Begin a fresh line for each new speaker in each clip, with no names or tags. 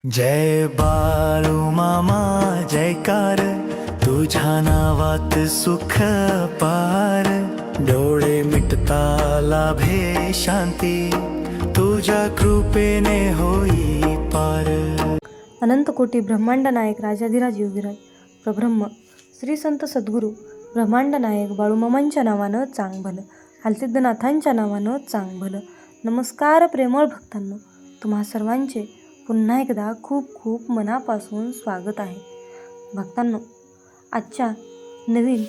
जय बाळू मामा जयकार, तुझ्या नावात सुख पार, डोळे मिटता लाभे शांती, तुझ्या कृपेने होई पार।
अनंत कोटी ब्रह्मांड नायक राजाधिराज योगीराज प्रब्रह्म श्री संत सद्गुरू ब्रह्मांड नायक बाळूमामांच्या नावानं चांग भलं, हालसिद्धनाथांच्या नावानं चांग भलं। नमस्कार प्रेमळ भक्तांनो, तुम्हा सर्वांचे पुन्हा एकदा खूप खूप मनापासून स्वागत आहे। भक्तांनो, आजच्या नवीन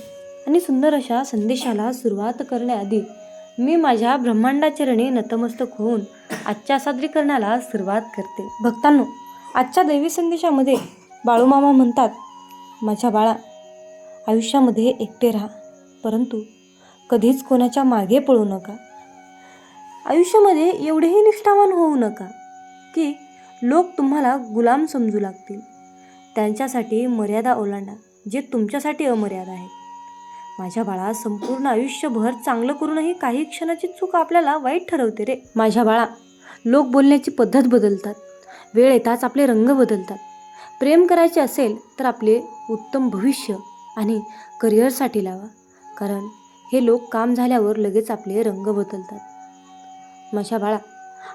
आणि सुंदर अशा संदेशाला सुरुवात करण्याआधी मी माझ्या ब्रह्मांडाचरणी नतमस्तक होऊन आजच्या सादरीकरणाला सुरुवात करते। भक्तांनो, आजच्या दैवी संदेशामध्ये बाळूमामा म्हणतात, माझ्या बाळा, आयुष्यामध्ये एकटे राहा, परंतु कधीच कोणाच्या मागे पळू नका। आयुष्यामध्ये एवढेही निष्ठावान होऊ नका की लोक तुम्हाला गुलाम समजू लागतील। त्यांच्यासाठी मर्यादा ओलांडा जे तुमच्यासाठी अमर्यादा आहेत। माझ्या बाळा, संपूर्ण आयुष्यभर चांगलं करूनही काही क्षणाची चूक आपल्याला वाईट ठरवते रे। माझ्या बाळा, लोक बोलण्याची पद्धत बदलतात, वेळ येताच आपले रंग बदलतात। प्रेम करायचे असेल तर आपले उत्तम भविष्य आणि करिअरसाठी लावा, कारण हे लोक काम झाल्यावर लगेच आपले रंग बदलतात। माझ्या बाळा,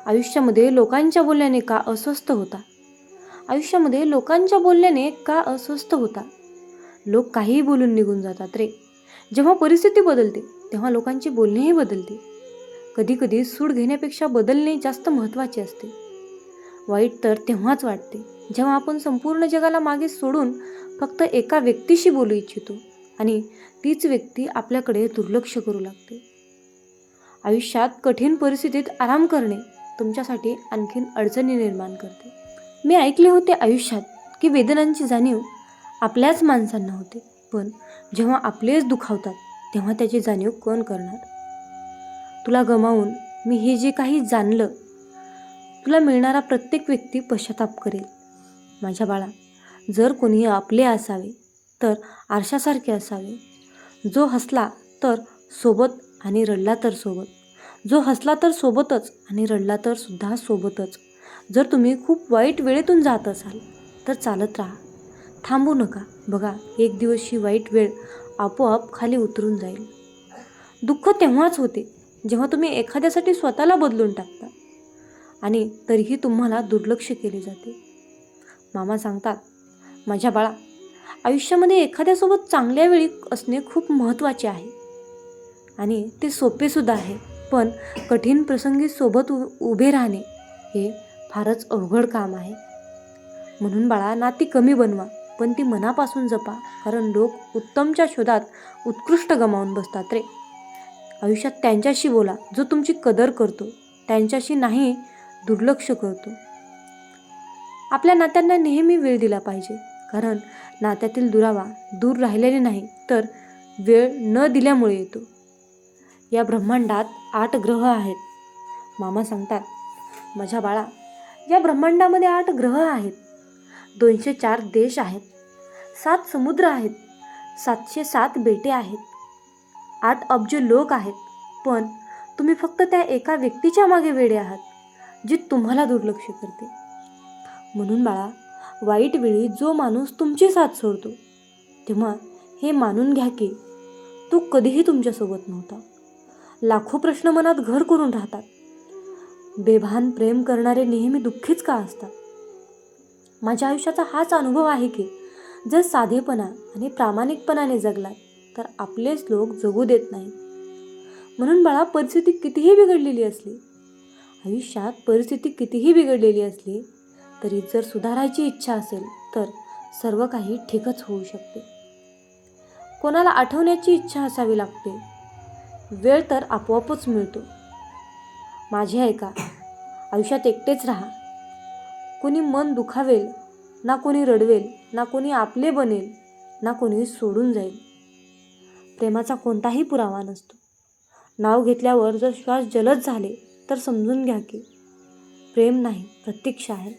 आयुष्यामध्ये लोकांच्या बोलण्याने का अस्वस्थ होता? आयुष्यामध्ये लोकांच्या बोलण्याने का अस्वस्थ होता? लोक काहीही बोलून निघून जातात रे। जेव्हा परिस्थिती बदलते तेव्हा लोकांची बोलणेही बदलते। कधीकधी सूड घेण्यापेक्षा बदलणे जास्त महत्त्वाचे असते। वाईट तर तेव्हाच वाटते जेव्हा आपण संपूर्ण जगाला मागे सोडून फक्त एका व्यक्तीशी बोलू इच्छितो आणि तीच व्यक्ती आपल्याकडे दुर्लक्ष करू लागते। आयुष्यात कठीण परिस्थितीत आराम करणे तुमच्यासाठी आणखीन अडचणी निर्माण करते। मी ऐकले होते आयुष्यात की वेदनांची जाणीव आपल्याच माणसांना होते, पण जेव्हा आपलेच दुखावतात तेव्हा त्याची जाणीव कोण करणार? तुला गमावून मी हे जे काही जाणलं, तुला मिळणारा प्रत्येक व्यक्ती पश्चाताप करेल। माझ्या बाळा, जर कोणी आपले असावे तर आरशासारखे असावे, जो हसला तर सोबत आणि रडला तर सोबत, जो हसला तर सोबतच आणि रडला तर सुद्धा सोबतच। जर तुम्ही खूप वाईट वेळेतून जात असाल तर चालत राहा, थांबू नका। बघा, एक दिवस ही वाईट वेळ आपोआप खाली उतरून जाईल। दुःख तेव्हाच होते जेव्हा तुम्ही एखाद्यासाठी स्वतःला बदलून टाकता आणि तरीही तुम्हाला दुर्लक्ष केले जाते। मामा सांगतात, माझ्या बाळा, आयुष्यामध्ये एखाद्यासोबत चांगल्या वेळी असणे खूप महत्त्वाचे आहे आणि ते सोपे सुद्धा आहे, पण कठीण प्रसंगी सोबत उभे राहणे हे फारच अवघड काम आहे। म्हणून बाळा, नाती कमी बनवा पण ती मनापासून जपा, कारण लोक उत्तमच्या शोधात उत्कृष्ट गमावून बसतात रे। आयुष्यात त्यांच्याशी बोला जो तुमची कदर करतो, त्यांच्याशी नाही दुर्लक्ष करतो। आपल्या नात्यांना नेहमी वेळ दिला पाहिजे, कारण नात्यातील दुरावा दूर राहिलेले नाही तर वेळ न दिल्यामुळे येतो। या ब्रह्मांडात 8 ग्रह आहेत। मामा सांगतात, माझ्या बाळा, या ब्रह्मांडामध्ये 8 ग्रह आहेत, 204 देश आहेत, 7 समुद्र आहेत, 707 बेटे आहेत, 8 अब्ज लोक आहेत, पण तुम्ही फक्त त्या एका व्यक्तीच्या मागे वेडे आहात जी तुम्हाला दुर्लक्ष करते। म्हणून बाळा, वाईट वेळी जो माणूस तुमची साथ सोडतो तेव्हा हे मानून घ्या की तो कधीही तुमच्यासोबत नव्हता। लाखो प्रश्न मनात घर करून राहतात। बेभान प्रेम करणारे नेहमी दुःखीच का असतात? माझ्या आयुष्याचा हाच अनुभव आहे की जर साधेपणा आणि प्रामाणिकपणाने जगलात तर आपलेच लोक जगू देत नाहीत। म्हणून बाळा, परिस्थिती कितीही बिघडलेली असली, आयुष्यात परिस्थिती कितीही बिघडलेली असली तरी जर सुधारायची इच्छा असेल तर सर्व काही ठीकच होऊ शकते। कोणाला आठवण्याची इच्छा असावी लागते, वेळ तर आपोआपच मिळतो। माझे ऐका, आयुष्यात एकटेच राहा। कोणी मन दुखावेल ना, कोणी रडवेल ना, कोणी आपले बनेल ना, कोणी सोडून जाईल। प्रेमाचा कोणताही पुरावा नसतो। नाव घेतल्यावर जर श्वास जलद झाले तर समजून घ्या की प्रेम नाही, प्रतीक्षा आहे।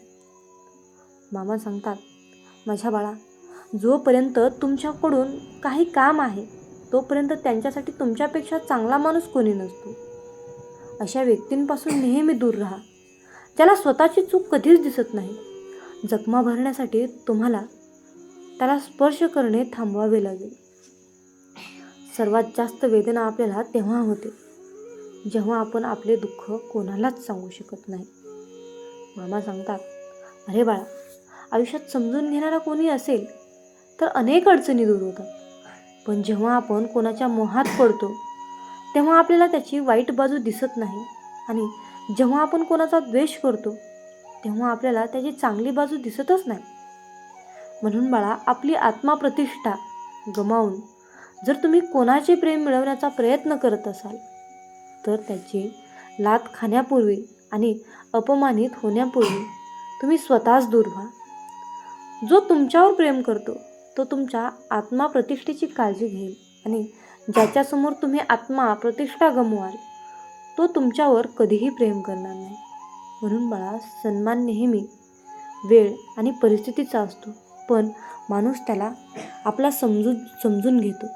मामा सांगतात, माझ्या बाळा, जोपर्यंत तुमच्याकडून काही काम आहे तोपर्यंत त्यांच्यासाठी तुमच्यापेक्षा चांगला माणूस कोणी नसतो। अशा व्यक्तींपासून नेहमी दूर राहा, ज्याला स्वतःची चूक कधीच दिसत नाही, जखमा भरण्यासाठी तुम्हाला त्याला स्पर्श करणे थांबवावे लागेल. सर्वात जास्त वेदना आपल्याला तेव्हा होते जेव्हा आपण आपले दुःख कोणालाच सांगू शकत नाही. मामा सांगतात, अरे बाळा, आयुष्यात समजून घेणारा कोणी असेल तर अनेक अडचणी दूर होतात. पण जेव्हा आपण कोणाच्या मोहात पडतो तेव्हा आपल्याला त्याची वाईट बाजू दिसत नाही, आणि जेव्हा आपण कोणाचा द्वेष करतो तेव्हा आपल्याला त्याची चांगली बाजू दिसतच नाही. म्हणून बाळा, आपली आत्मप्रतिष्ठा गमावून जर तुम्ही कोणाचे प्रेम मिळवण्याचा प्रयत्न करत असाल तर त्याची लाथ खाण्यापूर्वी आणि अपमानित होण्यापूर्वी तुम्ही स्वतःच दूर व्हा. जो तुमच्यावर प्रेम करतो तो तुमच्या आत्मप्रतिष्ठेची काळजी घेईल, आणि ज्याच्यासमोर तुम्ही आत्मप्रतिष्ठा गमवाल तो तुमच्यावर कधीही प्रेम करणार नाही. म्हणून बाळा, सन्मान नेहमी वेळ आणि परिस्थितीचा असतो, पण माणूस त्याला आपला समजून घेतो.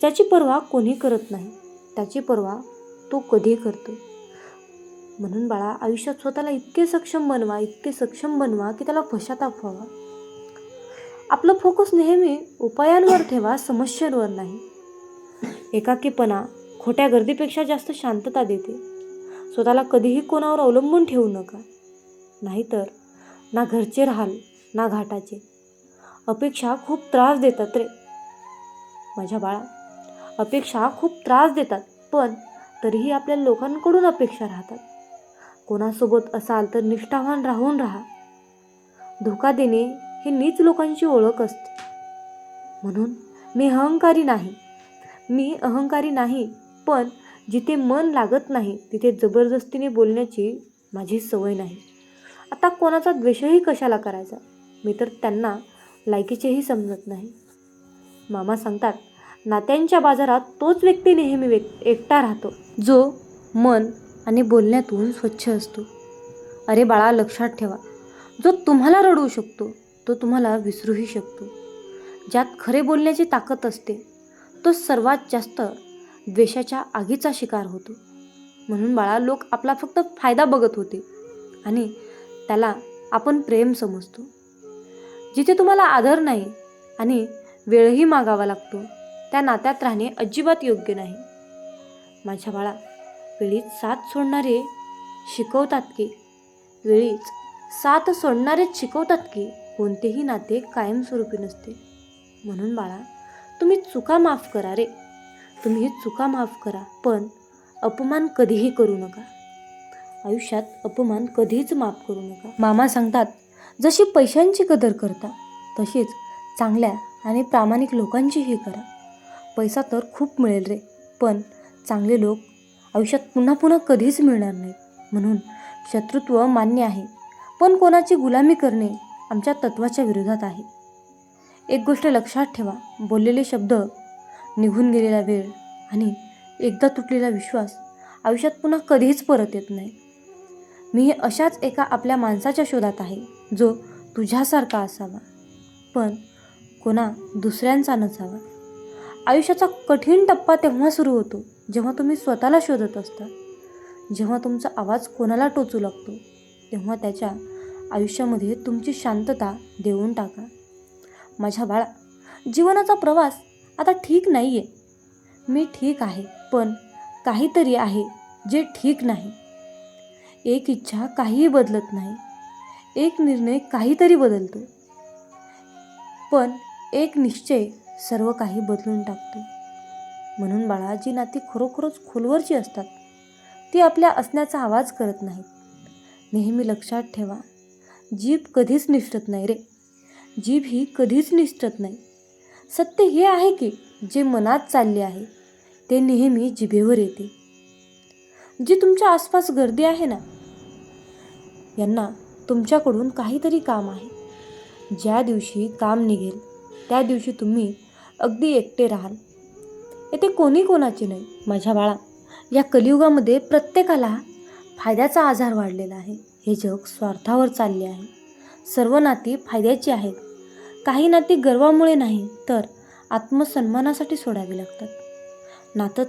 त्याची पर्वा कोणी करत नाही, त्याची पर्वा तो कधी करतो. म्हणून बाळा, आयुष्यात स्वतःला इतके सक्षम बनवा की त्याला पश्चाताप व्हावा. आपलं फोकस नेहमी उपायांवर ठेवा, समस्यांवर नाही. एकाकीपणा खोट्या गर्दीपेक्षा जास्त शांतता देते. स्वतःला कधीही कोणावर अवलंबून ठेवू नका, नाहीतर ना घरचे राहाल ना घाटाचे. अपेक्षा खूप त्रास देतात रे माझ्या बाळा, अपेक्षा खूप त्रास देतात, पण तरीही आपल्या लोकांकडून अपेक्षा राहतात. कोणासोबत असाल तर निष्ठावान राहून राहा. धोका देणे हे नीच लोकांची ओळख असते. म्हणून मी अहंकारी नाही, पण जिथे मन लागत नाही तिथे जबरदस्तीने बोलण्याची माझी सवय नाही. आता कोणाचा द्वेषही कशाला करायचा, मी तर त्यांना लायकीचेही समजत नाही. मामा सांगतात, नात्यांच्या बाजारात तोच व्यक्ती नेहमी एकटा राहतो जो मन आणि बोलण्यातून स्वच्छ असतो. अरे बाळा, लक्षात ठेवा, जो तुम्हाला रडवू शकतो तो तुम्हाला विसरूही शकतो. ज्यात खरे बोलण्याची ताकद असते तो सर्वात जास्त द्वेषाच्या आगीचा शिकार होतो. म्हणून बाळा, लोक आपला फक्त फायदा बघत होते आणि त्याला आपण प्रेम समजतो. जिथे तुम्हाला आदर नाही आणि वेळही मागावा लागतो त्या नात्यात राहणे अजिबात योग्य नाही. माझ्या बाळा, वेळीच साथ शिकवतात की कोणतेही नाते कायमस्वरूपी नसते. म्हणून बाळा, तुम्ही चुका माफ करा, पण अपमान कधीही करू नका. आयुष्यात अपमान कधीच माफ करू नका. मामा सांगतात, जशी पैशांची कदर करता तशीच चांगल्या आणि प्रामाणिक लोकांचीही करा. पैसा तर खूप मिळेल रे, पण चांगले लोक आयुष्यात पुन्हा पुन्हा कधीच मिळणार नाहीत. म्हणून शत्रुत्व मान्य आहे, पण कोणाची गुलामी करणे आमच्या तत्वाच्या विरोधात आहे. एक गोष्ट लक्षात ठेवा, बोललेले शब्द, निघून गेलेला वेळ आणि एकदा तुटलेला विश्वास आयुष्यात पुन्हा कधीच परत येत नाही. मी अशाच एका आपल्या माणसाच्या शोधात आहे जो तुझ्यासारखा असावा, पण कोणा दुसऱ्यांचा नसावा. आयुष्याचा कठीण टप्पा तेव्हा सुरू होतो जेव्हा तुम्ही स्वतःला शोधत असता. जेव्हा तुमचा आवाज कोणाला टोचू लागतो तेव्हा त्याच्या आयुष्यामध्ये तुमची शांतता देऊन टाका. माझ्या बाळा, जीवनाचा प्रवास आता ठीक नाही आहे. मी ठीक आहे, पण काहीतरी आहे जे ठीक नाही. एक इच्छा काहीही बदलत नाही, एक निर्णय काहीतरी बदलतो, पण एक निश्चय सर्व काही बदलून टाकतो. म्हणून बाळा, जी नाती खरोखरच खोलवरची असतात ती आपल्या असण्याचा आवाज करत नाहीत. नेहमी लक्षात ठेवा, जीभ कधीच निसटत नाही रे, जीभ ही कधीच निसटत नाही. सत्य हे आहे की जे मनात चालले आहे ते नेहमी जिभेवर येते. जी तुमच्या आसपास गर्दी आहे ना, यांना तुमच्याकडून काहीतरी काम आहे. ज्या दिवशी काम निघेल त्या दिवशी तुम्ही अगदी एकटे राहाल. येथे कोणी कोणाचे नाही. माझ्या बाळा, या कलियुगामध्ये प्रत्येकाला फायद्याचा आजार वाढलेला आहे. हे जग स्वार्थावर चालले आहे. सर्व नाती फायद्याची आहेत. काही नाती गर्वामुळे नाही तर आत्मसन्मानासाठी सोडावी लागतात. नातं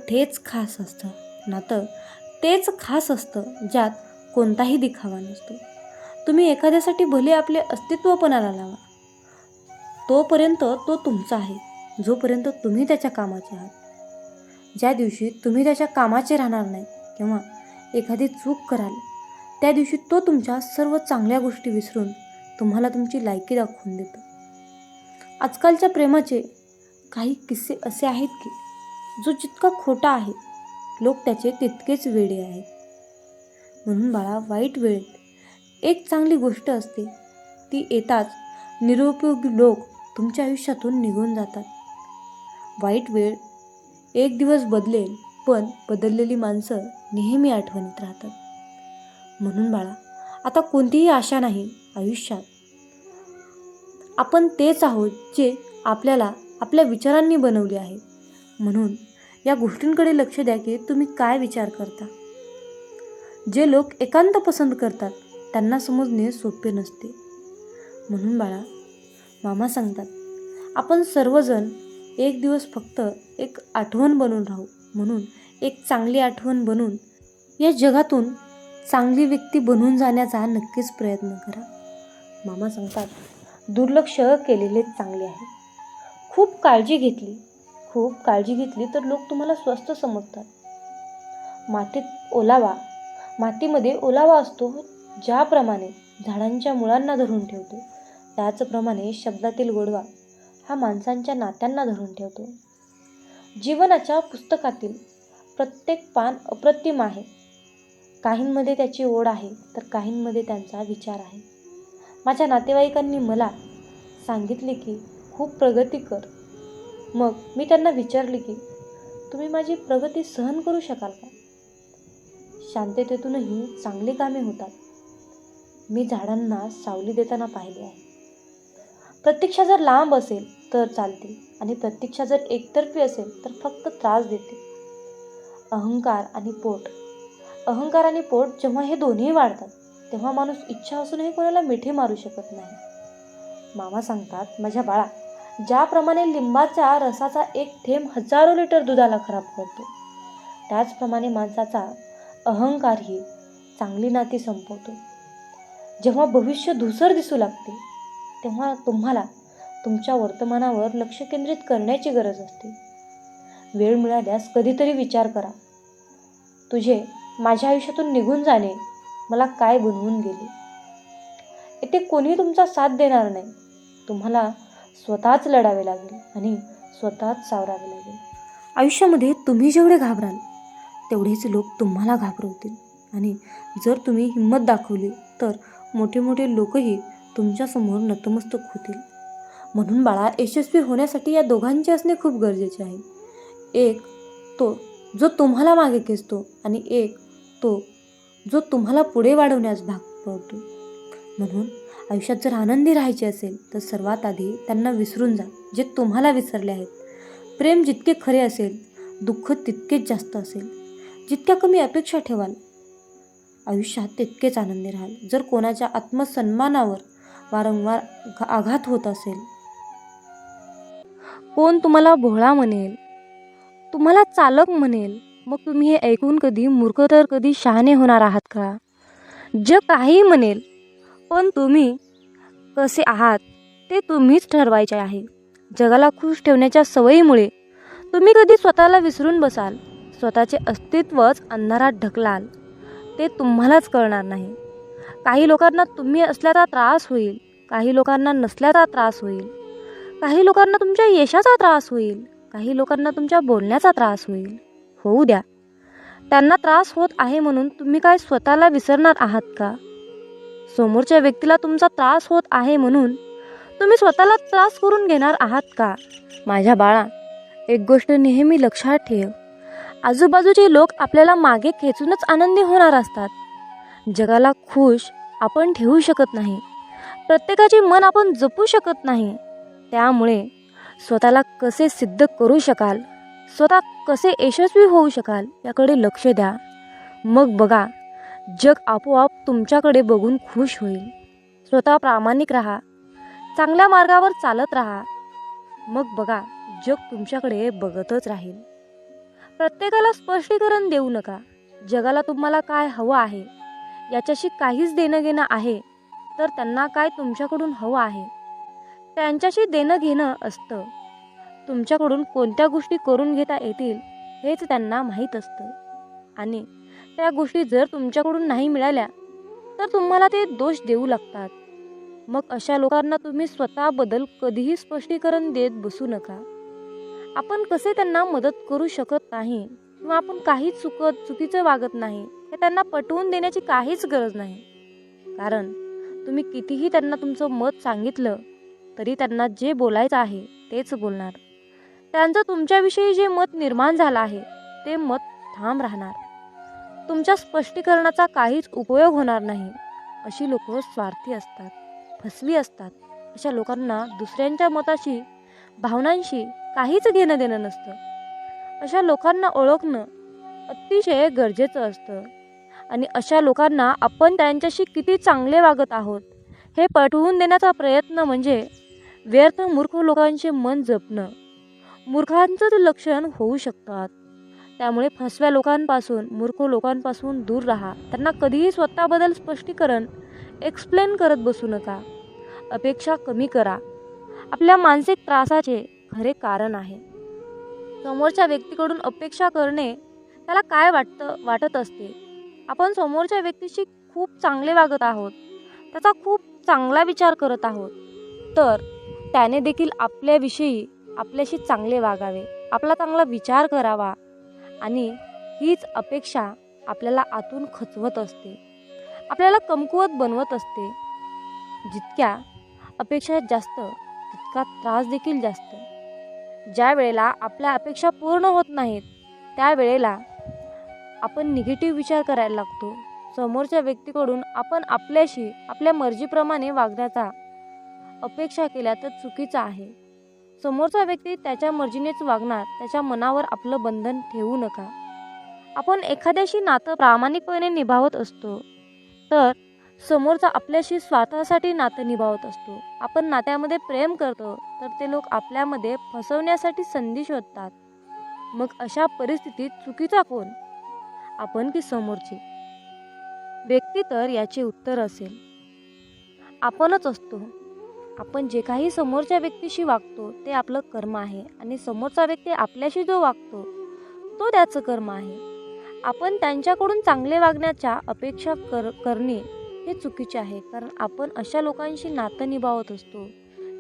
तेच खास असतं ज्यात कोणताही दिखावा नसतो. तुम्ही एखाद्यासाठी भले आपले अस्तित्व पणाला लावा, तोपर्यंत तो तुमचा आहे, जोपर्यंत तुम्ही त्याच्या कामाचे आहात. ज्या दिवशी तुम्ही त्याच्या कामाचे राहणार नाही किंवा एखादी चूक कराल, त्या दिवशी तो तुमच्या सर्व चांगल्या गोष्टी विसरून तुम्हाला तुमची लायकी दाखवून देतो. आजकालच्या प्रेमाचे काही किस्से असे आहेत की जो जितका खोटा आहे, लोक त्याचे तितकेच वेडे आहेत. म्हणून बाळा, वाईट वेळेत एक चांगली गोष्ट असते, ती येताच निरुपयोगी लोक तुमच्या आयुष्यातून निघून जातात. वाईट वेळ एक दिवस बदलेल, पण बदललेली माणसं नेहमी आठवणीत राहतात. म्हणून बाळा, आता कोणतीही आशा नाही आयुष्यात. आपण तेच आहोत जे आपल्याला आपल्या विचारांनी बनवले आहे. म्हणून या गोष्टींकडे लक्ष द्या की तुम्ही काय विचार करता. जे लोक एकांत पसंत करतात त्यांना समजणे सोपे नसते. म्हणून बाळा, मामा सांगतात, आपण सर्वजण एक दिवस फक्त एक आठवण बनून राहू. म्हणून एक चांगली आठवण बनून या जगातून चांगली व्यक्ती बनून जाण्याचा नक्कीच प्रयत्न करा. मामा सांगतात, दुर्लक्ष केलेले चांगले आहे. खूप काळजी घेतली तर लोक तुम्हाला स्वस्त समजतात. मातीमध्ये ओलावा असतो, ज्याप्रमाणे झाडांच्या मुळांना धरून ठेवतो, त्याचप्रमाणे शब्दातील गोडवा हा माणसांच्या नात्यांना धरून ठेवतो. जीवनाच्या पुस्तकातील प्रत्येक पान अप्रतिम आहे. काहींमध्ये त्याची ओढ आहे तर काहींमध्ये त्यांचा विचार आहे. माझ्या नातेवाईकांनी मला सांगितले की खूप प्रगती कर. मग मी त्यांना विचारले की तुम्ही माझी प्रगती सहन करू शकाल का? शांततेतूनही चांगली कामे होतात. मी झाडांना सावली देताना पाहिले आहे. प्रतीक्षा जर लांब असेल तर चालते आणि प्रतीक्षा जर एकतर्फी असेल तर फक्त त्रास देते. अहंकार आणि पोट जेव्हा हे दोन्ही वाढतात तेव्हा माणूस इच्छा असूनही कोणाला मिठी मारू शकत नाही. मामा सांगतात, माझ्या बाळा, ज्याप्रमाणे लिंबाच्या रसाचा एक थेंब हजारो लिटर दुधाला खराब करतो, त्याचप्रमाणे माणसाचा अहंकारही चांगली नाती संपवतो. जेव्हा भविष्य धूसर दिसू लागते तेव्हा तुम्हाला तुमच्या वर्तमानावर लक्ष केंद्रित करण्याची गरज असते. वेळ मिळाल्यास कधीतरी विचार करा, तुझे माझ्या आयुष्यातून निघून जाणे मला काय बनवून गेले. येथे कोणी तुमचा साथ देणार नाही. तुम्हाला स्वतःच लढावे लागेल आणि स्वतःच सावरावे लागेल. आयुष्यामध्ये तुम्ही जेवढे घाबराल तेवढेच लोक तुम्हाला घाबरवतील आणि जर तुम्ही हिंमत दाखवली तर मोठे मोठे लोकही तुमच्यासमोर नतमस्तक होतील. म्हणून बाळा, यशस्वी होण्यासाठी या दोघांचे असणे खूप गरजेचे आहे. एक तो जो तुम्हाला मागे खेचतो आणि एक तो जो तुम्हाला पुढे वाढवण्यास भाग पाडतो. म्हणून आयुष्यात जर आनंदी राहायचे असेल तर सर्वात आधी त्यांना विसरून जा जे तुम्हाला विसरले आहेत. प्रेम जितके खरे असेल, दुःख तितकेच जास्त असेल. जितक्या कमी अपेक्षा ठेवाल, आयुष्यात तितकेच आनंदी राहाल. जर कोणाच्या आत्मसन्मानावर वारंवार आघात होत असेल, कोण तुम्हाला भोळा म्हणेल, तुम्हाला चालक म्हणेल, मग तुम्ही हे ऐकून कधी मूर्ख तर कधी शहाणे होणार आहात का? जग काही म्हणेल, पण तुम्ही कसे आहात ते तुम्हीच ठरवायचे आहे. जगाला खुश ठेवण्याच्या सवयीमुळे तुम्ही कधी स्वतःला विसरून बसाल. स्वतःचे अस्तित्वच अंधारात ढकलाल, ते तुम्हालाच कळणार नाही. काही लोकांना तुम्ही असल्याचा त्रास होईल, काही लोकांना नसल्याचा त्रास होईल, काही लोकांना तुमच्या यशाचा त्रास होईल, काही लोकांना तुमच्या बोलण्याचा त्रास होईल. होऊ द्या. त्यांना त्रास होत आहे म्हणून तुम्ही काय स्वतःला विसरणार आहात का? समोरच्या व्यक्तीला तुमचा त्रास होत आहे म्हणून तुम्ही स्वतःला त्रास करून घेणार आहात का? माझ्या बाळा, एक गोष्ट नेहमी लक्षात ठेव, आजूबाजूचे लोक आपल्याला मागे खेचूनच आनंदी होणार असतात. जगाला खुश आपण ठेवू शकत नाही. प्रत्येकाचे मन आपण जपू शकत नाही. त्यामुळे स्वतःला कसे सिद्ध करू शकाल, स्वतः कसे यशस्वी होऊ शकाल याकडे लक्ष द्या. मग बघा, जग आपोआप तुमच्याकडे बघून खुश होईल. स्वतः प्रामाणिक राहा, चांगल्या मार्गावर चालत राहा. मग बघा, जग तुमच्याकडे बघतच राहील. प्रत्येकाला स्पष्टीकरण देऊ नका. जगाला तुम्हाला काय हवं आहे याच्याशी काहीच देणं घेणं आहे तर त्यांना काय तुमच्याकडून हवं आहे त्यांच्याशी देणं घेणं असतं. तुमच्याकडून कोणत्या गोष्टी करून घेता येतील हेच त्यांना माहीत असतं. आणि त्या गोष्टी जर तुमच्याकडून नाही मिळाल्या तर तुम्हाला ते दोष देऊ लागतात. मग अशा लोकांना तुम्ही स्वतःबद्दल कधीही स्पष्टीकरण देत बसू नका. आपण कसे त्यांना मदत करू शकत नाही किंवा आपण काहीच चुकीचं वागत नाही हे त्यांना पटवून देण्याची काहीच गरज नाही. कारण तुम्ही कितीही त्यांना तुमचं मत सांगितलं तरी त्यांना जे बोलायचं आहे तेच बोलणार. त्यांचं तुमच्याविषयी जे मत निर्माण झालं आहे ते मत ठाम राहणार. तुमच्या स्पष्टीकरणाचा काहीच उपयोग होणार नाही. अशी लोक स्वार्थी असतात, फसवी असतात. अशा लोकांना दुसऱ्यांच्या मताशी, भावनांशी काहीच घेणं देणं नसतं. अशा लोकांना ओळखणं अतिशय गरजेचं असतं. आणि अशा लोकांना आपण त्यांच्याशी किती चांगले वागत आहोत हे पटवून देण्याचा प्रयत्न म्हणजे व्यर्थ मूर्ख लोकांचे मन जपणं. मूर्खांचंच लक्षण होऊ शकतात. त्यामुळे फसव्या लोकांपासून, मूर्ख लोकांपासून दूर राहा. त्यांना कधीही स्वतःबद्दल स्पष्टीकरण एक्सप्लेन करत बसू नका. अपेक्षा कमी करा. आपल्या मानसिक त्रासाचे खरे कारण आहे. समोरच्या व्यक्तीकडून अपेक्षा करणे त्याला काय वाटत असते. आपण समोरच्या व्यक्तीशी खूप चांगले वागत आहोत, त्याचा खूप चांगला विचार करत आहोत, तर त्याने देखील आपल्याविषयी आपल्याशी चांगले वागावे, आपला चांगला विचार करावा. आणि हीच अपेक्षा आपल्याला आतून खचवत असते, आपल्याला कमकुवत बनवत असते. जितक्या अपेक्षा जास्त तितका त्रास देखील जास्त. ज्या वेळेला आपल्या अपेक्षा पूर्ण होत नाहीत त्यावेळेला आपण निगेटिव्ह विचार करायला लागतो. समोरच्या व्यक्तीकडून आपण आपल्याशी आपल्या मर्जीप्रमाणे वागण्याचा अपेक्षा केल्या तर चुकीचं आहे. समोरचा व्यक्ती त्याच्या मर्जीनेच वागणार. त्याच्या मनावर आपलं बंधन ठेवू नका. आपण एखाद्याशी नातं प्रामाणिकपणे निभावत असतो तर समोरचा आपल्याशी स्वार्थासाठी नातं निभावत असतो. आपण नात्यामध्ये प्रेम करतो तर ते लोक आपल्यामध्ये फसवण्यासाठी संधी शोधतात. मग अशा परिस्थितीत चुकीचा कोण, आपण की समोरची व्यक्ती? तर याचे उत्तर असेल आपणच असतो. आपण जे काही समोरच्या व्यक्तीशी वागतो ते आपलं कर्म आहे आणि समोरचा व्यक्ती आपल्याशी जो वागतो तो त्याचं कर्म आहे. आपण त्यांच्याकडून चांगले वागण्याच्या अपेक्षा करणे हे चुकीचे आहे. कारण आपण अशा लोकांशी नातं निभावत असतो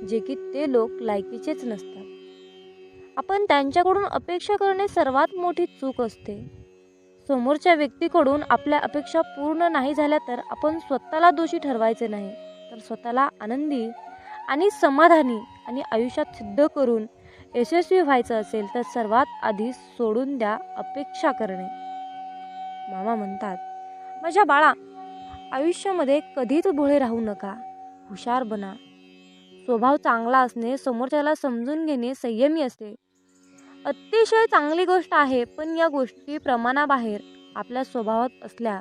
जे की ते लोक लायकीचेच नसतात. आपण त्यांच्याकडून अपेक्षा करणे सर्वात मोठी चूक असते. समोरच्या व्यक्तीकडून आपल्या अपेक्षा पूर्ण नाही झाल्या तर आपण स्वतःला दोषी ठरवायचे नाही, तर स्वतःला आनंदी आणि समाधानी आणि आयुष्यात सिद्ध करून यशस्वी व्हायचं असेल तर सर्वात आधी सोडून द्या अपेक्षा करणे. मामा म्हणतात, माझ्या बाळा, आयुष्यामध्ये कधीच भोळे राहू नका. हुशार बना. स्वभाव चांगला असणे, समोरच्याला समजून घेणे, संयमी असते अतिशय चांगली गोष्ट आहे. पण या गोष्टी प्रमाणाबाहेर आपल्या स्वभावात असल्या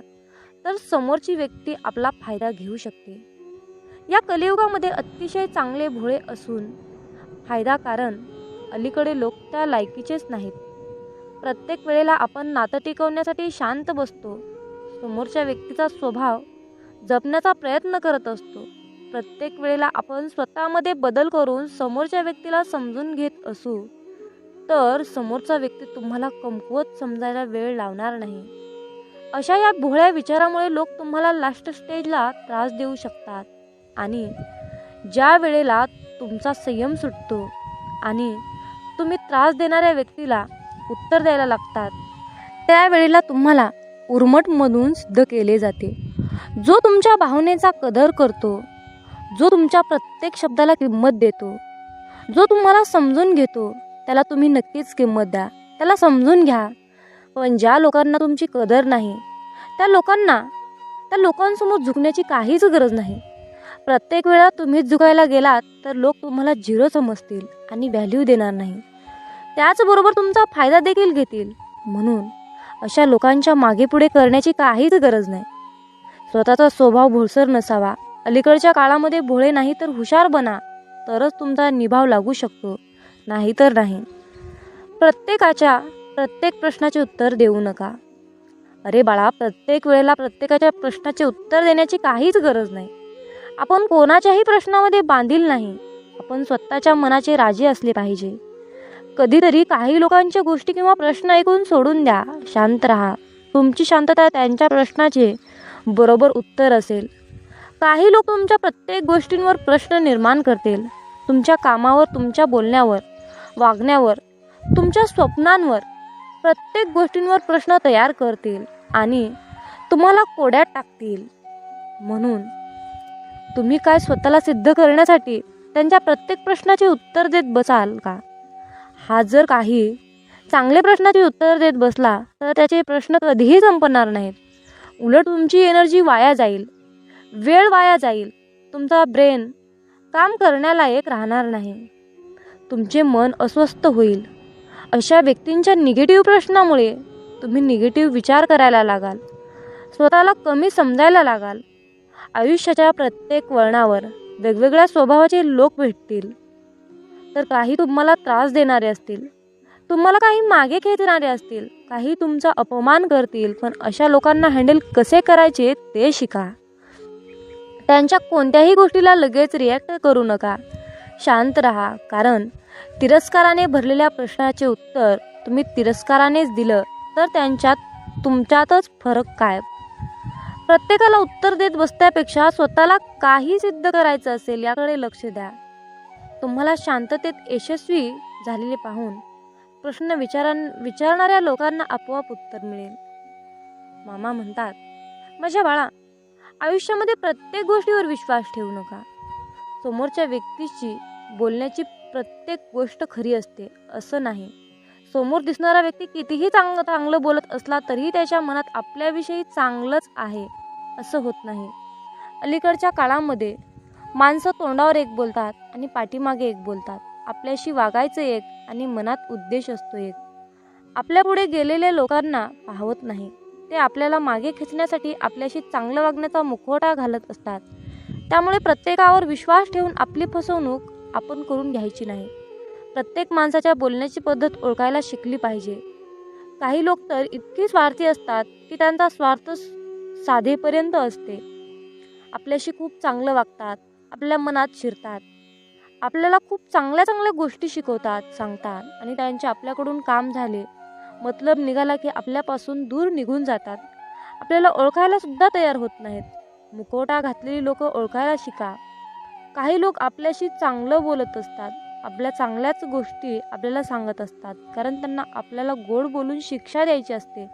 तर समोरची व्यक्ती आपला फायदा घेऊ शकते. या कलियुगामध्ये अतिशय चांगले भोळे असून फायदा, कारण अलीकडे लोक त्या लायकीचेच नाहीत. प्रत्येक वेळेला आपण नातं टिकवण्यासाठी शांत बसतो, समोरच्या व्यक्तीचा स्वभाव जपण्याचा प्रयत्न करत असतो. प्रत्येक वेळेला आपण स्वतःमध्ये बदल करून समोरच्या व्यक्तीला समजून घेत असू तर समोरचा व्यक्ती तुम्हाला कमकुवत समजायला वेळ लावणार नाही. अशा या भोळ्या विचारामुळे लोक तुम्हाला लास्ट स्टेजला त्रास देऊ शकतात. आणि ज्या वेळेला तुमचा संयम सुटतो आणि तुम्ही त्रास देणाऱ्या व्यक्तीला उत्तर द्यायला लागतात त्यावेळेला तुम्हाला उर्मटमधून सिद्ध केले जाते. जो तुमच्या भावनेचा कदर करतो, जो तुमच्या प्रत्येक शब्दाला किंमत देतो, जो तुम्हाला समजून घेतो त्याला तुम्ही नक्कीच किंमत द्या, त्याला समजून घ्या. पण ज्या लोकांना तुमची कदर नाही त्या लोकांसमोर झुकण्याची काहीच गरज नाही. प्रत्येक वेळा तुम्हीच झुकायला गेलात तर लोक तुम्हाला झिरो समजतील आणि व्हॅल्यू देणार नाही. त्याचबरोबर तुमचा फायदा देखील घेतील. म्हणून अशा लोकांच्या मागे पुढे करण्याची काहीच गरज नाही. स्वतःचा स्वभाव भोळसर नसावा. अलीकडच्या काळामध्ये भोळे नाही तर हुशार बना, तरच तुमचा निभाव लागू शकतो, नाही तर नाही. प्रत्येक प्रश्नाचे उत्तर देऊ नका. अरे बाळा, प्रत्येक वेळेला प्रत्येकाच्या प्रश्नाचे उत्तर देण्याची काहीच गरज नाही. आपण कोणाच्याही प्रश्नामध्ये बांधील नाही. आपण स्वतःच्या मनाचे राजे असले पाहिजे. कधीतरी काही लोकांच्या गोष्टी किंवा प्रश्न ऐकून सोडून द्या. शांत राहा. तुमची शांतता त्यांच्या प्रश्नाचे बरोबर उत्तर असेल. काही लोक तुमच्या प्रत्येक गोष्टींवर प्रश्न निर्माण करतील. तुमच्या कामावर, तुमच्या बोलण्यावर, वागण्यावर, तुमच्या स्वप्नांवर, प्रत्येक गोष्टींवर प्रश्न तयार करतील आणि तुम्हाला कोड्यात टाकतील. म्हणून तुम्ही काय स्वतःला सिद्ध करण्यासाठी त्यांच्या प्रत्येक प्रश्नाचे उत्तर देत बसाल का? हा जर काही चांगले प्रश्नाचे उत्तर देत बसला तर त्याचे प्रश्न कधीही संपणार नाहीत. उलट तुमची एनर्जी वाया जाईल, वेळ वाया जाईल. तुमचा ब्रेन काम करण्यालायक राहणार नाही. तुमचे मन अस्वस्थ होईल. अशा व्यक्तींच्या निगेटिव्ह प्रश्नामुळे तुम्ही निगेटिव्ह विचार करायला लागाल. स्वतःला कमी समजायला लागाल. आयुष्याच्या प्रत्येक वळणावर वेगवेगळ्या स्वभावाचे लोक भेटतील. तर काही तुम्हाला त्रास देणारे असतील, तुम्हाला काही मागे खेचणारे असतील, काही तुमचा अपमान करतील. पण अशा लोकांना हँडल कसे करायचे ते शिका. त्यांच्या कोणत्याही गोष्टीला लगेच रिॲक्ट करू नका. शांत राहा. कारण तिरस्काराने भरलेल्या प्रश्नाचे उत्तर तुम्ही तिरस्कारानेच दिलं तर तुमच्यातच फरक काय? प्रत्येकाला उत्तर देत बसण्यापेक्षा स्वतःला काही सिद्ध करायचं असेल याकडे लक्ष द्या. तुम्हाला शांततेत यशस्वी झालेले पाहून प्रश्न विचारणाऱ्या लोकांना आपोआप उत्तर मिळेल. मामा म्हणतात, माझ्या बाळा, आयुष्यामध्ये प्रत्येक गोष्टीवर विश्वास ठेवू नका. समोरच्या व्यक्तीची बोलण्याची प्रत्येक गोष्ट खरी असते असं नाही. समोर दिसणारा व्यक्ती कितीही चांगलं बोलत असला तरीही त्याच्या मनात आपल्याविषयी चांगलंच आहे असं होत नाही. अलीकडच्या काळामध्ये माणसं तोंडावर एक बोलतात आणि पाठीमागे एक बोलतात. आपल्याशी वागायचं एक आणि मनात उद्देश असतो एक. आपल्या पुढे गेलेल्या लोकांना पाहवत नाही. ते आपल्याला मागे खेचण्यासाठी आपल्याशी चांगलं वागण्याचा मुखवटा घालत असतात. त्यामुळे प्रत्येकावर विश्वास ठेवून आपली फसवणूक आपण करून घ्यायची नाही. प्रत्येक माणसाच्या बोलण्याची पद्धत ओळखायला शिकली पाहिजे. काही लोक तर इतकी स्वार्थी असतात की त्यांचा स्वार्थ साधेपर्यंत असते. आपल्याशी खूप चांगलं वागतात, आपल्या मनात शिरतात, आपल्याला खूप चांगल्या गोष्टी शिकवतात, सांगतात आणि त्यांचे आपल्याकडून काम झाले, मतलब निघाला की आपल्यापासून दूर निघून जातात. आपल्याला ओळखायला सुद्धा तयार होत नाहीत. मुखवटा घातलेली लोक ओळखायला शिका. काही लोक आपल्याशी चांगलं बोलत असतात, आपल्या चांगल्याच गोष्टी आपल्याला सांगत असतात, कारण त्यांना आपल्याला गोड बोलून शिक्षा द्यायची असते.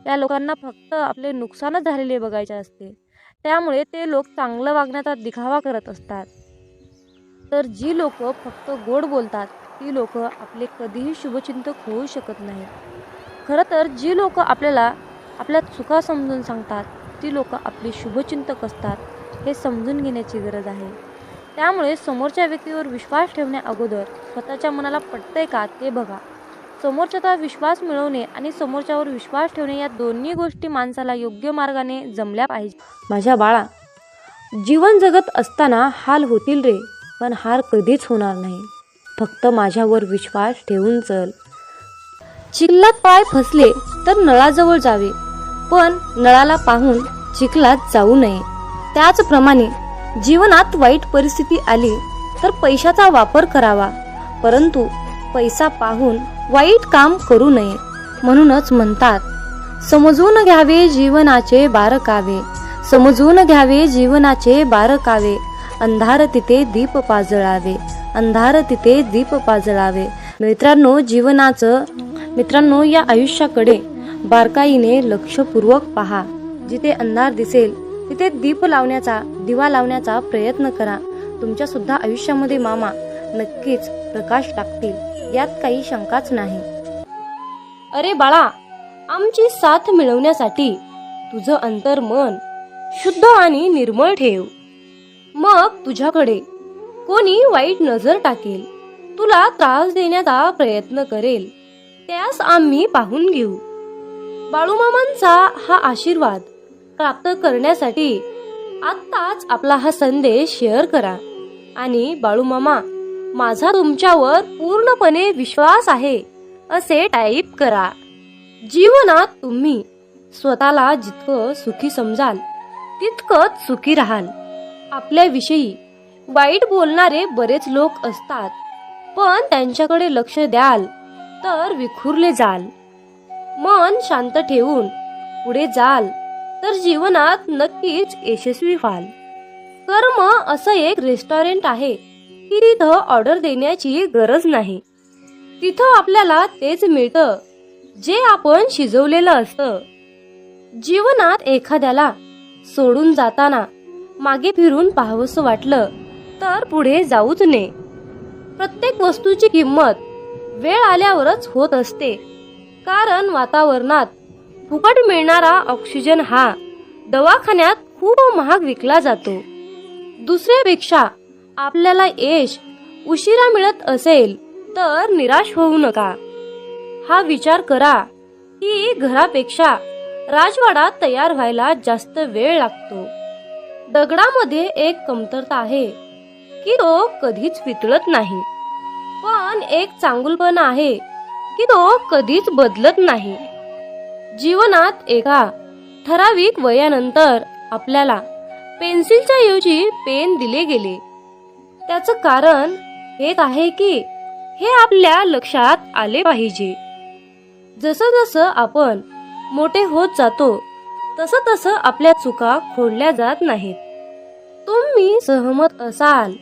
या लोकांना फक्त आपले नुकसानच झालेले बघायचे असते. त्यामुळे ते लोक चांगलं वागण्याचा दिखावा करत असतात. तर जी लोक फक्त गोड बोलतात ती लोक आपले कधीही शुभचिंतक होऊ शकत नाहीत. खरं तर जी लोक आपल्याला आपल्या चुका समजून सांगतात ती लोक आपले शुभचिंतक असतात, हे समजून घेण्याची गरज आहे. त्यामुळे समोरच्या व्यक्तीवर विश्वास ठेवण्या अगोदर स्वतःच्या मनाला पटतंय का ते बघा. समोरच्याचा विश्वास मिळवणे आणि समोरच्यावर विश्वास ठेवणे या दोन्ही गोष्टी माणसाला योग्य मार्गाने जमल्या पाहिजे. माझ्या बाळा, जीवन जगत असताना हाल होतील रे, पण हार कधीच होणार नाही. फक्त माझ्यावर विश्वास ठेवून चल. चिखलात पाय फसले तर नळाजवळ जावे, पण नळाला पाहून चिखलात जाऊ नये. त्याचप्रमाणे जीवनात वाईट परिस्थिती आली तर पैशाचा वापर करावा, परंतु पैसा पाहून वाईट काम करू नये. म्हणूनच म्हणतात, समजून घ्यावे जीवनाचे बारकावे, समजून घ्यावे जीवनाचे बारकावे, अंधार तिथे दीप पाजळावे, अंधार तिथे दीप पाजळावे. मित्रांनो, या आयुष्याकडे बारकाईने लक्षपूर्वक पहा. जिथे अंधार दिसेल तिथे दिवा लावण्याचा प्रयत्न करा. तुमच्या सुद्धा आयुष्यामध्ये मामा नक्कीच प्रकाश टाकतील, यात काही शंकाच नाही. अरे बाळा, आमची साथ मिळवण्यासाठी तुझं अंतर्मन शुद्ध आणि निर्मळ ठेव. मग तुझ्याकडे कोणी वाईट नजर टाकेल, तुला त्रास देण्याचा प्रयत्न करेल, त्यास आम्ही पाहून घेऊ. बाळूमामांचा हा आशीर्वाद प्राप्त करण्यासाठी आत्ताच आपला हा संदेश शेअर करा आणि बाळूमामा, माझा तुमच्यावर पूर्णपणे विश्वास आहे असे टाईप करा. जीवनात तुम्ही स्वतःला जितकं सुखी समजाल तितकंच सुखी राहाल. आपल्याविषयी वाईट बोलणारे बरेच लोक असतात, पण त्यांच्याकडे लक्ष द्याल तर विखुरले जाल. मन शांत ठेवून पुढे जाल तर जीवनात नक्कीच यशस्वी व्हाल. कर्म असं एक रेस्टॉरंट आहे की तिथं ऑर्डर देण्याची गरज नाही. तिथं आपल्याला तेच मिळतं जे आपण शिजवलेलं असतं. जीवनात एखाद्याला सोडून जाताना मागे फिरून पाहावंसं वाटलं तर पुढे जाऊच नये. प्रत्येक वस्तूची किंमत वेळ आल्यावरच होत असते, कारण वातावरणात फुकट मिळणारा ऑक्सिजन हा दवाखान्यात खूप महाग विकला जातो. दुसऱ्यापेक्षा आपल्याला यश उशिरा मिळत असेल तर निराश होऊ नका. हा विचार करा की घरापेक्षा राजवाडा तयार व्हायला जास्त वेळ लागतो. दगडामध्ये एक कमतरता आहे की तो कधीच वितळत नाही, पण एक चांगुलपणा आहे की तो कधीच बदलत नाही. जीवनात एका ठराविक वयानंतर आपल्याला पेन्सिलच्या ऐवजी पेन दिले गेले. त्याचं कारण हेच आहे की हे आपल्या लक्षात आले पाहिजे. जसं जसं आपण मोठे होत जातो तसं तसं आपल्या चुका खोडल्या जात नाहीत. तुम्ही सहमत असाल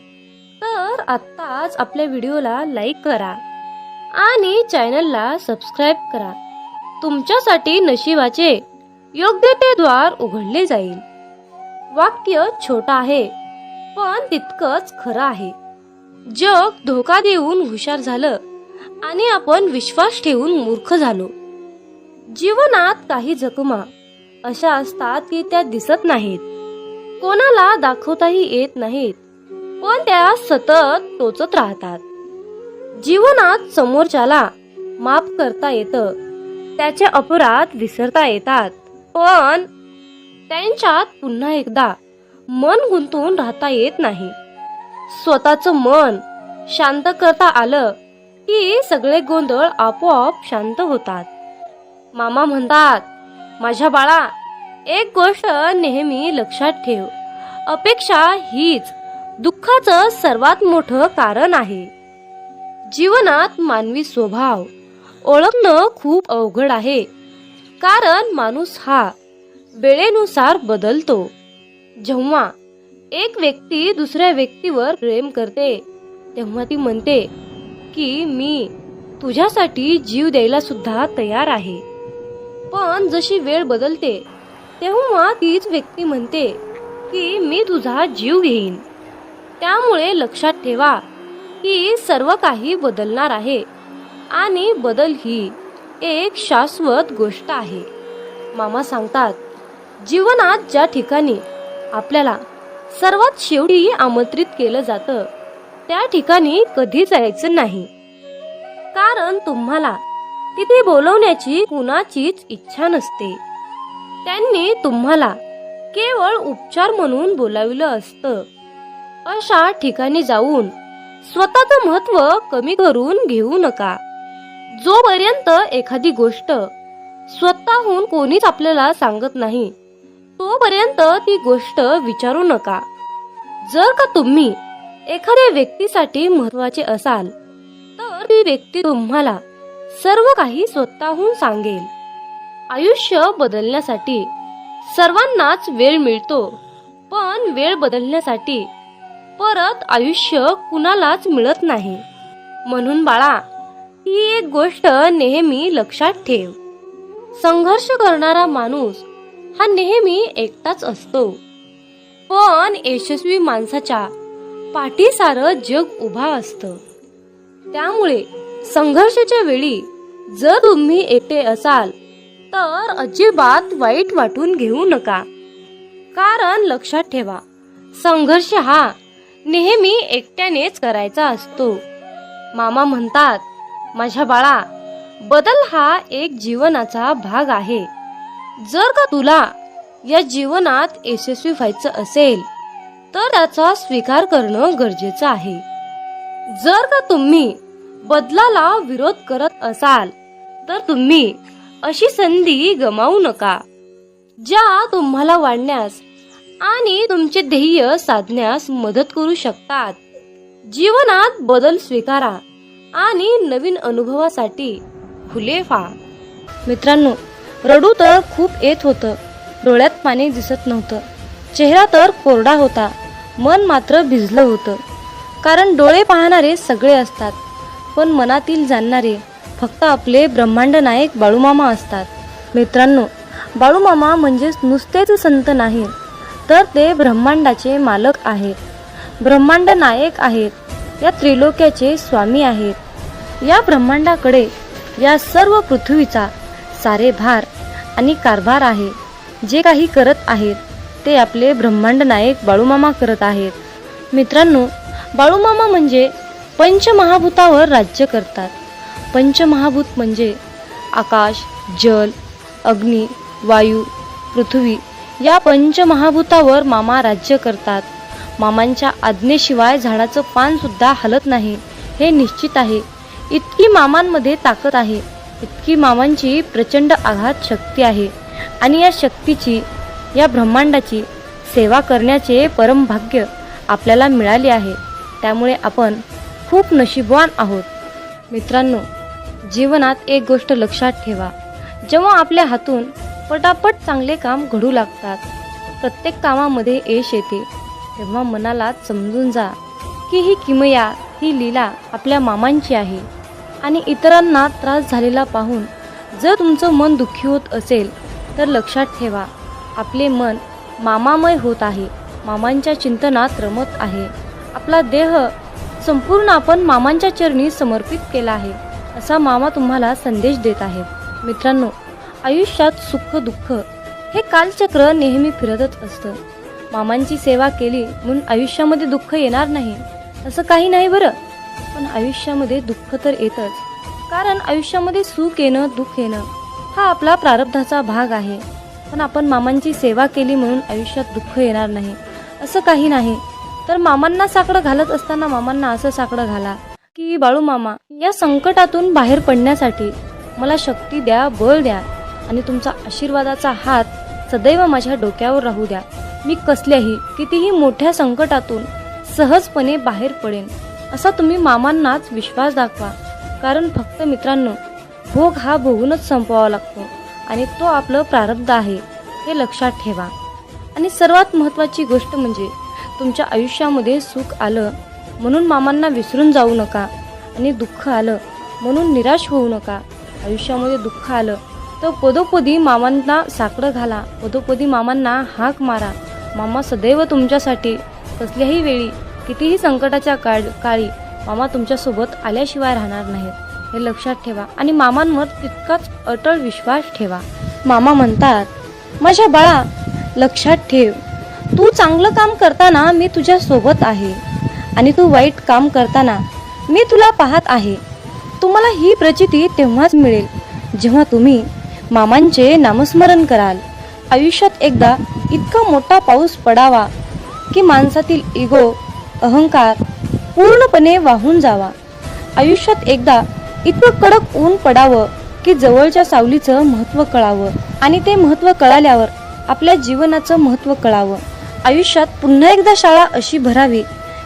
तर आत्ताच आपल्या व्हिडिओला लाईक करा आणि चॅनलला सबस्क्राईब करा. तुमच्यासाठी नशिबाचे योग्य ते द्वार उघडले जाईल. वाक्य छोटं आहे पण तितकंच खरं आहे. जग धोका देऊन हुशार झालं आणि आपण विश्वास ठेवून मूर्ख झालो. जीवनात काही जखमा अशा असतात की त्या दिसत नाहीत, कोणाला दाखवताही येत नाहीत, पण त्या सतत टोचत राहतात. जीवनात समोरच्याला माफ करता येतं, त्याचे अपराध विसरता येतात, पण त्यांच्यात पुन्हा एकदा मन गुंतून राहता येत नाही. स्वतःचं मन शांत करता आलं की सगळे गोंधळ आपोआप शांत होतात. मामा म्हणतात, माझ्या बाळा, एक गोष्ट नेहमी लक्षात ठेव, अपेक्षा हीच दुःखाचं सर्वात मोठं कारण आहे. जीवनात मानवी स्वभाव ओळखणं खूप अवघड आहे, कारण माणूस हा वेळेनुसार बदलतो. जेव्हा एक व्यक्ती दुसऱ्या व्यक्तीवर प्रेम करते तेव्हा ती म्हणते की मी तुझ्यासाठी जीव द्यायला सुद्धा तयार आहे. पण जशी वेळ बदलते तेव्हा तीच व्यक्ती म्हणते की मी तुझा जीव घेईन. त्यामुळे लक्षात ठेवा की सर्व काही बदलणार आहे आणि बदल ही एक शाश्वत गोष्ट आहे. मामा सांगतात, जीवनात ज्या ठिकाणी आपल्याला सर्वात शेवटी आमंत्रित केलं जातं त्या ठिकाणी कधी जायचं नाही, कारण तुम्हाला तिथे बोलवण्याची कुणाचीच इच्छा नसते. त्यांनी तुम्हाला केवळ उपचार म्हणून बोलाविलं असतं. अशा ठिकाणी जाऊन स्वतःचं महत्त्व कमी करून घेऊ नका. जोपर्यंत एखादी गोष्ट स्वतःहून कोणीच आपल्याला सांगत नाही तोपर्यंत ती गोष्ट विचारू नका. जर का तुम्ही एखाद्या व्यक्तीसाठी महत्त्वाचे असाल तर ती व्यक्ती तुम्हाला सर्व काही स्वतःहून सांगेल. आयुष्य बदलण्यासाठी सर्वांनाच वेळ मिळतो, पण वेळ बदलण्यासाठी परत आयुष्य कुणालाच मिळत नाही. म्हणून बाळा, ही एक गोष्ट नेहमी लक्षात ठेव, संघर्ष करणारा माणूस हा नेहमी एकटाच असतो, पण यशस्वी माणसाच्या पाठी सारं जग उभा असतं. त्यामुळे संघर्षाच्या वेळी जर तुम्ही एकटे असाल तर अजिबात वाईट वाटून घेऊ नका, कारण लक्षात ठेवा, संघर्ष हा नेहमी एकट्यानेच करायचा असतो. मामा म्हणतात, माझ्या बाळा, बदल हा एक जीवनाचा भाग आहे. जर का तुला या जीवनात यशस्वी व्हायचं असेल तर त्याचा स्वीकार करणं गरजेचं आहे. जर का तुम्ही बदलाला विरोध करत असाल तर तुम्ही अशी संधी गमावू नका ज्या तुम्हाला वाढण्यास आणि तुमचे ध्येय साधण्यास मदत करू शकतात. जीवनात बदल स्वीकारा आणि नवीन अनुभवासाठी खुले व्हा. मित्रांनो, रडू तर खूप येत होतं, डोळ्यात पाणी दिसत नव्हतं, चेहरा तर कोरडा होता, मन मात्र भिजलं होतं. कारण डोळे पाहणारे सगळे असतात, पण मनातील जाणणारे फक्त आपले ब्रह्मांड नायक बाळूमामा असतात. मित्रांनो, बाळूमामा म्हणजेच नुसतेच संत नाहीत, तर ते ब्रह्मांडाचे मालक आहेत, ब्रह्मांड नायक आहेत, या त्रिलोक्याचे स्वामी आहेत. या ब्रह्मांडाकडे या सर्व पृथ्वीचा सारे भार आणि कारभार आहे. जे काही करत आहेत ते आपले ब्रह्मांड नायक बाळूमामा करत आहेत. मित्रांनो, बाळूमामा म्हणजे पंचमहाभूतावर राज्य करतात. पंचमहाभूत म्हणजे आकाश, जल, अग्नी, वायू, पृथ्वी या पंचमहाभूतावर मामा राज्य करतात. मामांच्या आज्ञेशिवाय झाडाचं पान सुद्धा हलत नाही, हे निश्चित आहे. इतकी मामांमध्ये ताकद आहे, इतकी मामांची प्रचंड आघात शक्ती आहे. आणि या शक्तीची, या ब्रह्मांडाची सेवा करण्याचे परम भाग्य आपल्याला मिळाले आहे. त्यामुळे आपण खूप नशीबवान आहोत. मित्रांनो, जीवनात एक गोष्ट लक्षात ठेवा, जेव्हा आपल्या हातून पटापट चांगले काम घडू लागतात, प्रत्येक कामामध्ये यश येते, तेव्हा मनाला समजून जा की ही किमया, ही लीला आपल्या मामांची आहे. आणि इतरांना त्रास झालेला पाहून जर तुमचं मन दुःखी होत असेल तर लक्षात ठेवा, आपले मन मामामय होत आहे, मामांच्या चिंतनात रमत आहे. आपला देह संपूर्ण आपण मामांच्या चरणी समर्पित केला आहे, असा मामा तुम्हाला संदेश देत आहेत. मित्रांनो, आयुष्यात सुख दुःख हे कालचक्र नेहमी फिरतच असतं. मामांची सेवा केली म्हणून आयुष्यामध्ये दुःख येणार नाही असं काही नाही बरं. पण आयुष्यामध्ये दुःख तर येतच, कारण आयुष्यामध्ये सुख येणं, दुःख येणं हा आपला प्रारब्धाचा भाग आहे. पण आपण मामांची सेवा केली म्हणून आयुष्यात दुःख येणार नाही असं काही नाही. तर मामांना साकडं घालत असताना मामांना असं साकडं घाला की बाळूमामा, या संकटातून बाहेर पडण्यासाठी मला शक्ती द्या, बळ द्या आणि तुमचा आशीर्वादाचा हात सदैव माझ्या डोक्यावर राहू द्या. मी कसल्याही कितीही मोठ्या संकटातून सहजपणे बाहेर पडेन, असा तुम्ही मामांनाच विश्वास दाखवा. कारण फक्त मित्रांनो, भोग हा भोगूनच संपवावा लागतो आणि तो आपलं प्रारब्ध आहे, हे लक्षात ठेवा. आणि सर्वात महत्त्वाची गोष्ट म्हणजे तुमच्या आयुष्यामध्ये सुख आलं म्हणून मामांना विसरून जाऊ नका आणि दुःख आलं म्हणून निराश होऊ नका. आयुष्यामध्ये दुःख आलं तर पदोपदी मामांना साकडं घाला, पदोपदी मामांना हाक मारा. मामा सदैव तुमच्यासाठी कसल्याही वेळी, कितीही संकटाच्या काळी मामा तुमच्यासोबत आल्याशिवाय राहणार नाहीत, हे लक्षात ठेवा. आणि मामांवर तितकाच अटळ विश्वास ठेवा. मामा म्हणतात, माझ्या बाळा लक्षात ठेव, तू चांगलं काम करताना मी तुझ्या सोबत आहे आणि तू वाईट काम करताना मी तुला पाहत आहे. तुम्हाला ही प्रचिती तेव्हाच मिळेल जेव्हा तुम्ही मामांचे नामस्मरण कराल. आयुष्यात एकदा इतका मोठा पाऊस पडावा की माणसातील इगो, अहंकार पूर्णपणे वाहून जावा. आयुष्यात एकदा इतकं कडक ऊन पडावं की जवळच्या सावलीचं महत्त्व कळावं आणि ते महत्त्व कळाल्यावर आपल्या जीवनाचं महत्त्व कळावं. आयुष्यात पुन्हा एकदा शाळा अशी भरावी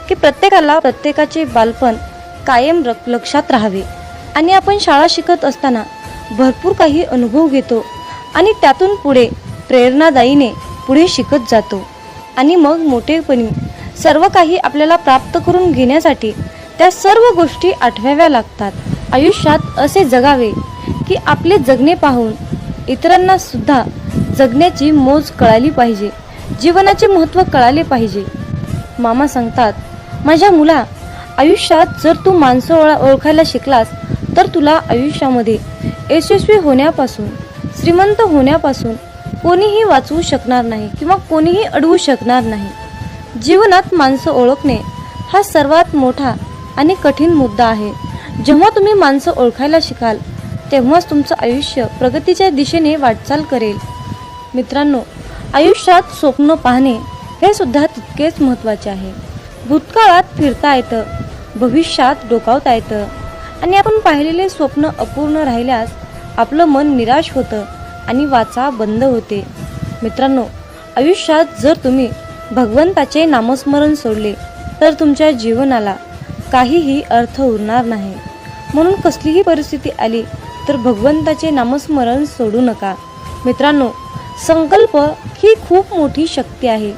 की प्रत्येकाला प्रत्येकाचे बालपण कायम लक्षात राहावे. आणि आपण शाळा शिकत असताना भरपूर काही अनुभव घेतो आणि त्यातून पुढे प्रेरणादायीने पुढे शिकत जातो. आणि मग मोठेपणी सर्व काही आपल्याला प्राप्त करून घेण्यासाठी त्या सर्व गोष्टी आठवाव्या लागतात. आयुष्यात असे जगावे की आपले जगणे पाहून इतरांना सुद्धा जगण्याची मोज कळाली पाहिजे, जीवनाचे महत्त्व कळाले पाहिजे. मामा सांगतात, माझ्या मुला, आयुष्यात जर तू माणसं ओळखायला शिकलास तर तुला आयुष्यामध्ये यशस्वी होण्यापासून, श्रीमंत होण्यापासून कोणीही वाचवू शकणार नाही किंवा कोणीही अडवू शकणार नाही. जीवनात माणसं ओळखणे हा सर्वात मोठा आणि कठीण मुद्दा आहे. जेव्हा तुम्ही माणसं ओळखायला शिकाल तेव्हाच तुमचं आयुष्य प्रगतीच्या दिशेने वाटचाल करेल. मित्रांनो, आयुष्यात स्वप्न पाहणे हे सुद्धा तितकेच महत्त्वाचे आहे. भूतकाळात फिरता येतं, भविष्यात डोकावता येतं आणि आपण पाहिलेले स्वप्न अपूर्ण राहिल्यास आपलं मन निराश होतं आणि वाचा बंद होते. मित्रांनो, आयुष्यात जर तुम्ही भगवंताचे नामस्मरण सोडले तर तुमच्या जीवनाला काहीही अर्थ उरणार नाही. म्हणून कसलीही परिस्थिती आली तर भगवंताचे नामस्मरण सोडू नका. मित्रांनो, संकल्प ही खूप मोठी शक्ती आहे.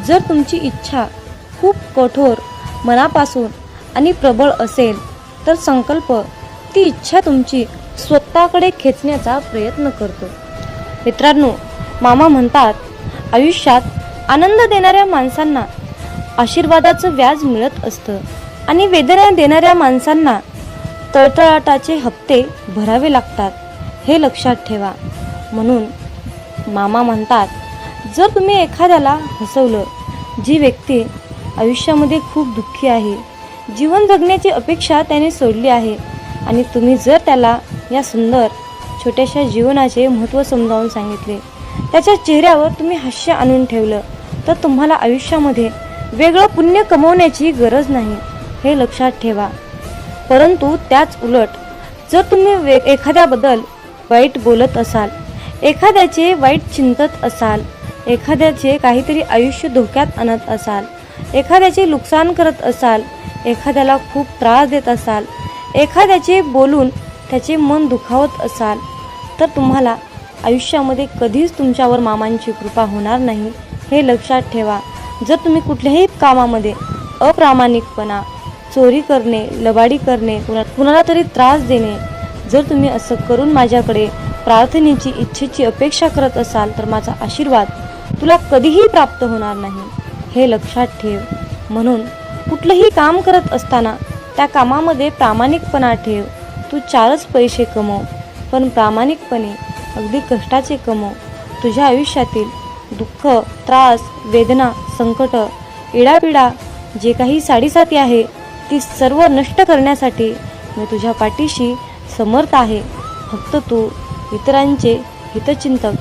जर तुमची इच्छा खूप कठोर मनापासून आणि प्रबळ असेल तर संकल्प ती इच्छा तुमची स्वतःकडे खेचण्याचा प्रयत्न करतो. मित्रांनो, मामा म्हणतात, आयुष्यात आनंद देणाऱ्या माणसांना आशीर्वादाचं व्याज मिळत असतं आणि वेदना देणाऱ्या माणसांना तळतळाटाचे हप्ते भरावे लागतात. हे लक्षात ठेवा. म्हणून मामा म्हणतात, जर तुम्ही एखाद्याला हसवलं, जी व्यक्ती आयुष्यामध्ये खूप दुःखी आहे, जीवन जगण्याची अपेक्षा त्याने सोडली आहे, आणि तुम्ही जर त्याला या सुंदर छोट्याशा जीवनाचे महत्त्व समजावून सांगितले, त्याच्या चेहऱ्यावर तुम्ही हास्य आणून ठेवलं, तर तुम्हाला आयुष्यामध्ये वेगळं पुण्य कमवण्याची गरज नाही. हे लक्षात ठेवा. परंतु त्याच उलट जर तुम्ही एखाद्याबद्दल वाईट बोलत असाल, एखाद्याचे वाईट चिंतत असाल, एखाद्याचे काहीतरी आयुष्य धोक्यात आणत असाल, एखाद्याचे नुकसान करत असाल, एखाद्याला खूप त्रास देत असाल, एखाद्याचे बोलून त्याचे मन दुखावत असाल, तर तुम्हाला आयुष्यामध्ये कधीच तुमच्यावर मामांची कृपा होणार नाही. हे लक्षात ठेवा. जर तुम्ही कुठल्याही कामामध्ये अप्रामाणिकपणा, चोरी करणे, लबाडी करणे, कुणाला तरी त्रास देणे, जर तुम्ही असं करून माझ्याकडे प्रार्थनेची इच्छेची अपेक्षा करत असाल तर माझा आशीर्वाद तुला कधीही प्राप्त होणार नाही. हे लक्षात ठेव. म्हणून कुठलंही काम करत असताना त्या कामामध्ये प्रामाणिकपणा ठेव. तू 4च पैसे कमव, पण प्रामाणिकपणे अगदी कष्टाचे कमव. तुझ्या आयुष्यातील दुःख, त्रास, वेदना, संकट, इडापिडा जे काही साडीसाती आहे ती सर्व नष्ट करण्यासाठी मी तुझ्या पाठीशी समर्थ आहे. फक्त तू इतरांचे हितचिंतक